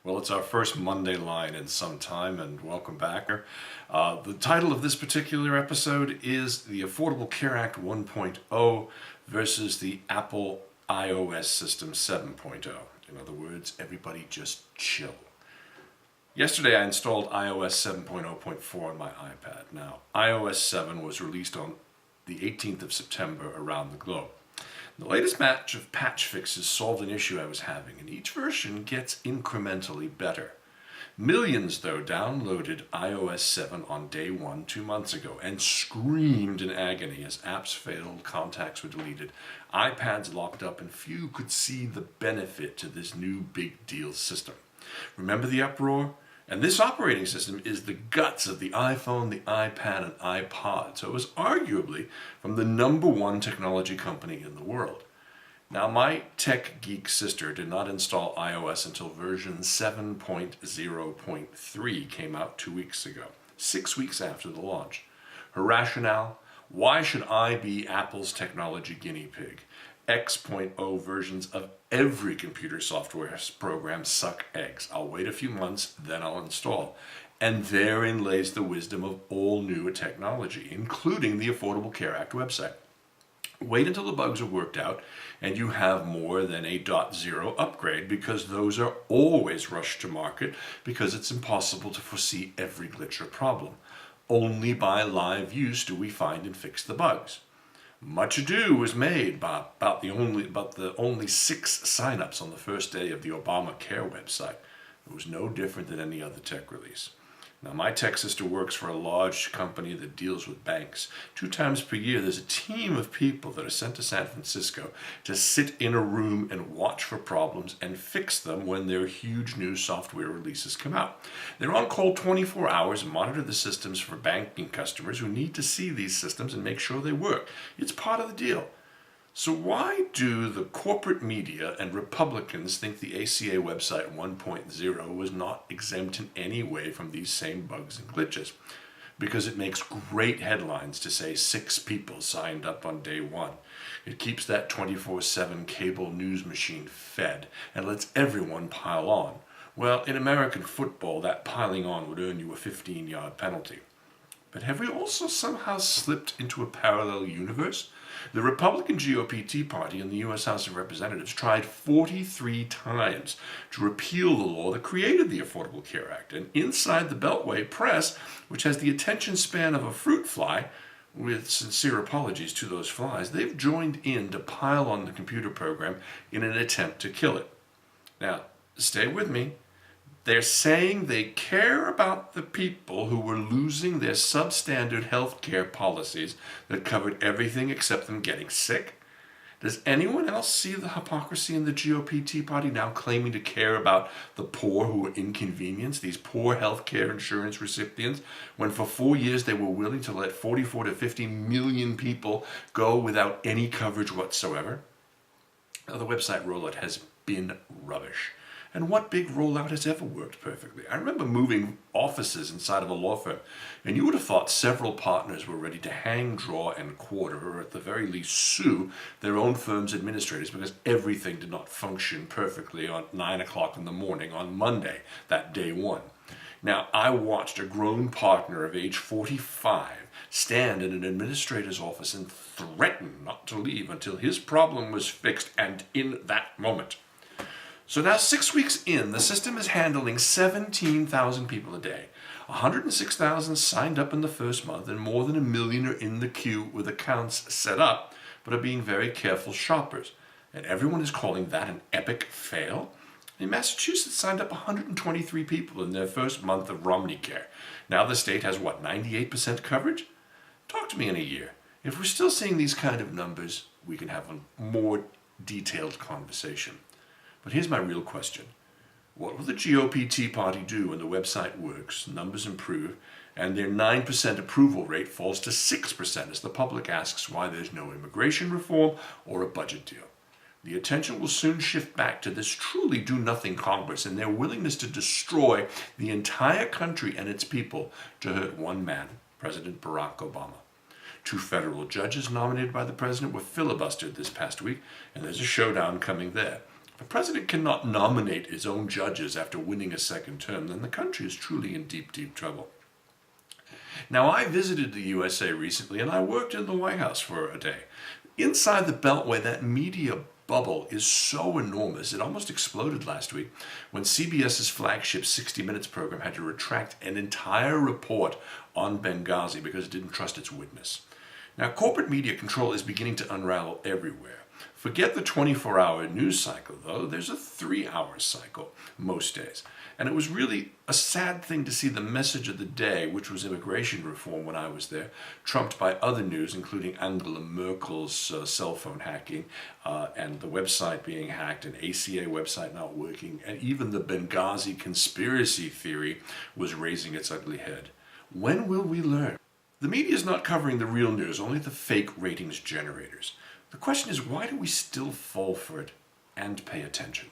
Well, it's our first Monday line in some time, and welcome back. The title of this particular episode is the Affordable Care Act 1.0 versus the Apple iOS system 7.0. In other words, everybody just chill. Yesterday I installed iOS 7.0.4 on my iPad. Now, iOS 7 was released on the 18th of September around the globe. The latest batch of patch fixes solved an issue I was having, and each version gets incrementally better. Millions, though, downloaded iOS 7 on day 1 2 months ago and screamed in agony as apps failed, contacts were deleted, iPads locked up, and few could see the benefit to this new big deal system. Remember the uproar? And this operating system is the guts of the iPhone, the iPad, and iPod, so it was arguably from the #1 technology company in the world. Now, my tech geek sister did not install iOS until version 7.0.3 came out 2 weeks ago, 6 weeks after the launch. Her rationale? Why should I be Apple's technology guinea pig? X.0 versions of every computer software program suck eggs. I'll wait a few months, then I'll install. And therein lays the wisdom of all new technology, including the Affordable Care Act website. Wait until the bugs are worked out and you have more than a .0 upgrade, because those are always rushed to market because it's impossible to foresee every glitch or problem. Only by live use do we find and fix the bugs. Much ado was made about the only 6 signups on the first day of the Obamacare website. It was no different than any other tech release. Now, my tech sister works for a large company that deals with banks. 2 times per year, there's a team of people that are sent to San Francisco to sit in a room and watch for problems and fix them when their huge new software releases come out. They're on call 24 hours and monitor the systems for banking customers who need to see these systems and make sure they work. It's part of the deal. So why do the corporate media and Republicans think the ACA website 1.0 was not exempt in any way from these same bugs and glitches? Because it makes great headlines to say 6 people signed up on day 1. It keeps that 24/7 cable news machine fed and lets everyone pile on. Well, in American football, that piling on would earn you a 15-yard penalty. But have we also somehow slipped into a parallel universe? The Republican GOP Tea Party in the U.S. House of Representatives tried 43 times to repeal the law that created the Affordable Care Act. And inside the Beltway press, which has the attention span of a fruit fly, with sincere apologies to those flies, they've joined in to pile on the computer program in an attempt to kill it. Now, stay with me. They're saying they care about the people who were losing their substandard health care policies that covered everything except them getting sick. Does anyone else see the hypocrisy in the GOP Tea Party now claiming to care about the poor who were inconvenienced, these poor health care insurance recipients, when for 4 years they were willing to let 44 to 50 million people go without any coverage whatsoever? Now, the website Rollout has been rubbish. And what big rollout has ever worked perfectly? I remember moving offices inside of a law firm, and you would have thought several partners were ready to hang, draw, and quarter, or at the very least sue their own firm's administrators because everything did not function perfectly on 9 o'clock in the morning on Monday, that day 1. Now, I watched a grown partner of age 45 stand in an administrator's office and threaten not to leave until his problem was fixed, and in that moment. So now 6 weeks in, the system is handling 17,000 people a day. 106,000 signed up in the first month, and more than 1 million are in the queue with accounts set up, but are being very careful shoppers. And everyone is calling that an epic fail. In Massachusetts, signed up 123 people in their first month of Romneycare. Now the state has, 98% coverage? Talk to me in a year. If we're still seeing these kind of numbers, we can have a more detailed conversation. But here's my real question. What will the GOP Tea Party do when the website works, numbers improve, and their 9% approval rate falls to 6% as the public asks why there's no immigration reform or a budget deal? The attention will soon shift back to this truly do-nothing Congress and their willingness to destroy the entire country and its people to hurt one man, President Barack Obama. 2 federal judges nominated by the president were filibustered this past week, and there's a showdown coming there. If a president cannot nominate his own judges after winning a second term, then the country is truly in deep, deep trouble. Now, I visited the USA recently, and I worked in the White House for a day. Inside the Beltway, that media bubble is so enormous, it almost exploded last week when CBS's flagship 60 Minutes program had to retract an entire report on Benghazi because it didn't trust its witness. Now, corporate media control is beginning to unravel everywhere. Forget the 24-hour news cycle, though. There's a 3-hour cycle most days. And it was really a sad thing to see the message of the day, which was immigration reform when I was there, trumped by other news, including Angela Merkel's cell phone hacking and the website being hacked, an ACA website not working, and even the Benghazi conspiracy theory was raising its ugly head. When will we learn? The media is not covering the real news, only the fake ratings generators. The question is, why do we still fall for it and pay attention?